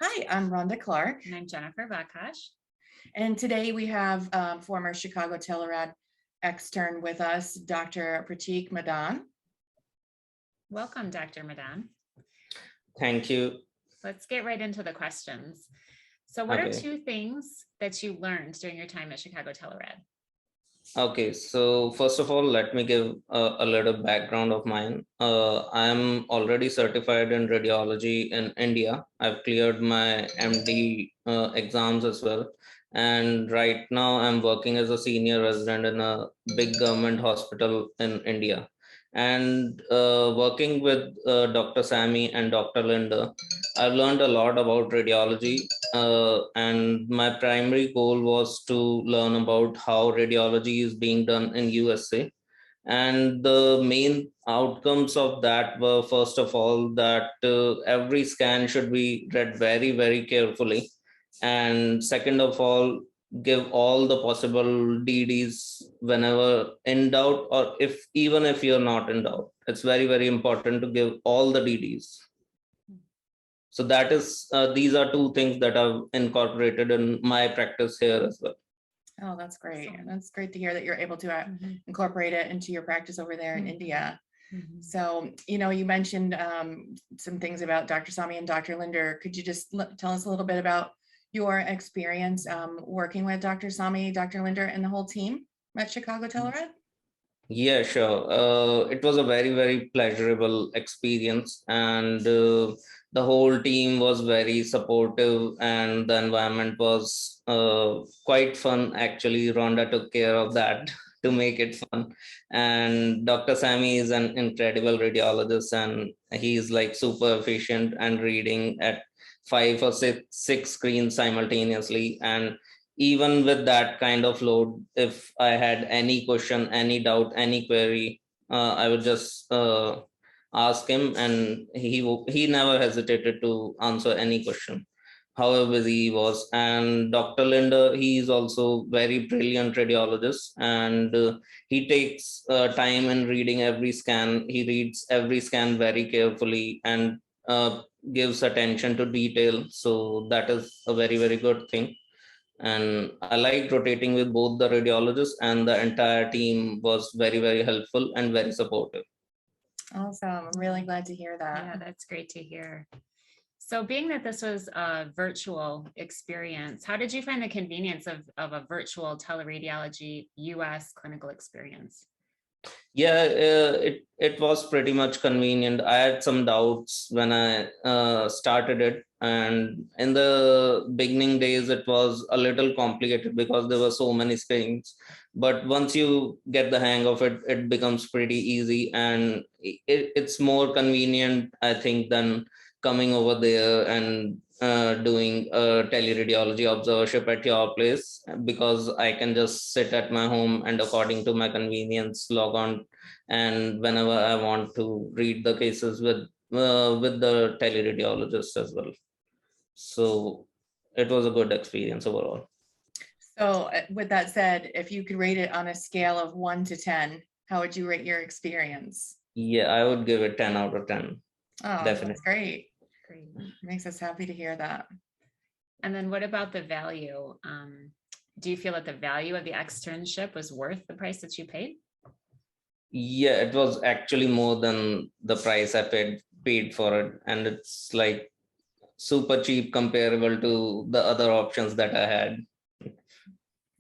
Hi, I'm Rhonda Clark, And I'm Jennifer Bakash. and today we have former Chicago Telerad extern with us, Dr. Prateek Madaan. Welcome, Dr. Madaan. Thank you. Let's get right into the questions. So what are two things that you learned during your time at Chicago Telerad? Okay, so first of all, let me give a little background of mine. I'm already certified in radiology in India. I've cleared my MD exams as well. And right now I'm working as a senior resident in a big government hospital in India. And working with Dr. Sami and Dr. Linder, I've learned a lot about radiology, and my primary goal was to learn about how radiology is being done in USA. And the main outcomes of that were, first of all, that every scan should be read very, very carefully. And second of all, give all the possible DDs whenever in doubt, or if even if you're not in doubt. It's very, very important to give all the DDs. So that is these are two things that I've incorporated in my practice here as well. Oh, that's great. That's great to hear that you're able to incorporate it into your practice over there in India. So, you mentioned some things about Dr. Sami and Dr. Linder. Could you just tell us a little bit about your experience working with Dr. Sami, Dr. Linder, and the whole team at Chicago Telerad? Yeah, sure. It was a very, very pleasurable experience, and the whole team was very supportive, and the environment was quite fun. Actually, Rhonda took care of that to make it fun. And Dr. Sami is an incredible radiologist, and he's like super efficient and reading at five or six screens simultaneously. And even with that kind of load, if I had any question, any doubt, any query, I would just ask him, and he never hesitated to answer any question, however busy he was. And Dr. Linder, he is also very brilliant radiologist, and he takes time in reading every scan. He reads every scan very carefully and gives attention to detail. So that is a very, very good thing. And I liked rotating with both the radiologists, and the entire team was very, very helpful and very supportive. Awesome. I'm really glad to hear that. Yeah, that's great to hear. So being that this was a virtual experience, how did you find the convenience of a virtual teleradiology US clinical experience? Yeah, it was pretty much convenient. I had some doubts when I started it, and in the beginning days it was a little complicated because there were so many screens. But once you get the hang of it, it becomes pretty easy, and it's more convenient, I think, than coming over there and doing a teleradiology observership at your place, because I can just sit at my home and according to my convenience log on, and whenever I want to read the cases with the teleradiologist as well. So it was a good experience overall. So with that said, if you could rate it on a scale of 1 to 10, how would you rate your experience? Yeah, I would give it 10 out of 10. Oh, definitely. That's great. Makes us happy to hear that. And then what about the value? Do you feel that the value of the externship was worth the price that you paid? Yeah, it was actually more than the price I paid for it, and it's like super cheap comparable to the other options that I had.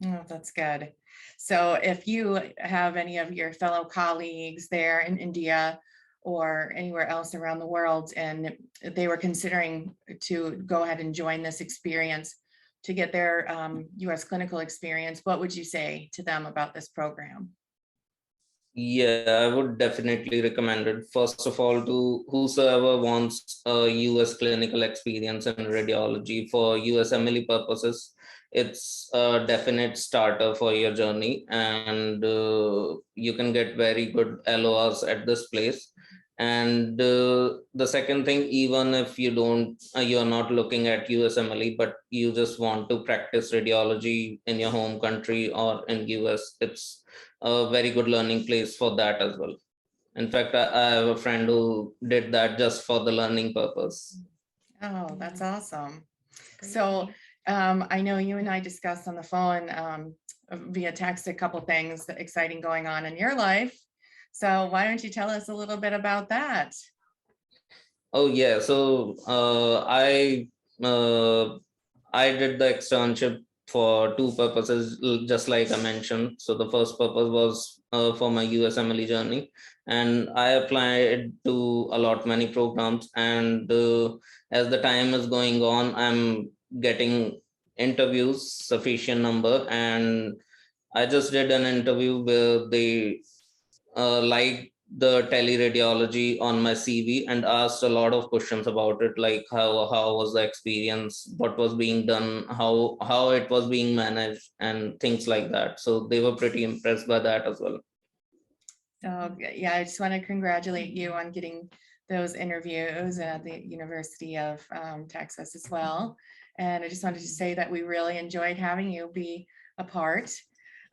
Oh, that's good. So if you have any of your fellow colleagues there in India or anywhere else around the world, and they were considering to go ahead and join this experience to get their US clinical experience, what would you say to them about this program? Yeah, I would definitely recommend it. First of all, to whosoever wants a US clinical experience in radiology for USMLE purposes, it's a definite starter for your journey, and you can get very good LORs at this place. And the second thing, even if you're not looking at USMLE, but you just want to practice radiology in your home country or in US, it's a very good learning place for that as well. In fact, I have a friend who did that just for the learning purpose. Oh, that's awesome. Great. So I know you and I discussed on the phone via text a couple things that exciting going on in your life. So why don't you tell us a little bit about that? Oh yeah, so I did the externship for two purposes, just like I mentioned. So the first purpose was for my USMLE journey, and I applied to a lot many programs. And as the time is going on, I'm getting interviews sufficient number, and I just did an interview where they liked the teleradiology on my CV and asked a lot of questions about it, like how was the experience, what was being done, how it was being managed, and things like that. So they were pretty impressed by that as well. So yeah, I just want to congratulate you on getting those interviews at the University of Texas as well. And I just wanted to say that we really enjoyed having you be a part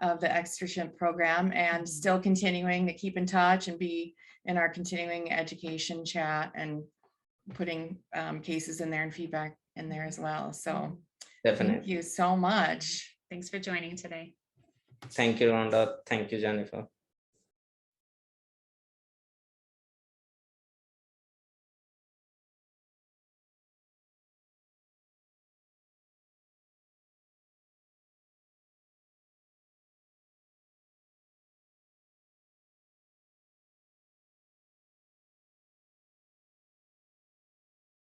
of the externship program and still continuing to keep in touch and be in our continuing education chat and putting cases in there and feedback in there as well. So thank Definitely. you so much. Thanks for joining today. Thank you, Rhonda. Thank you, Jennifer.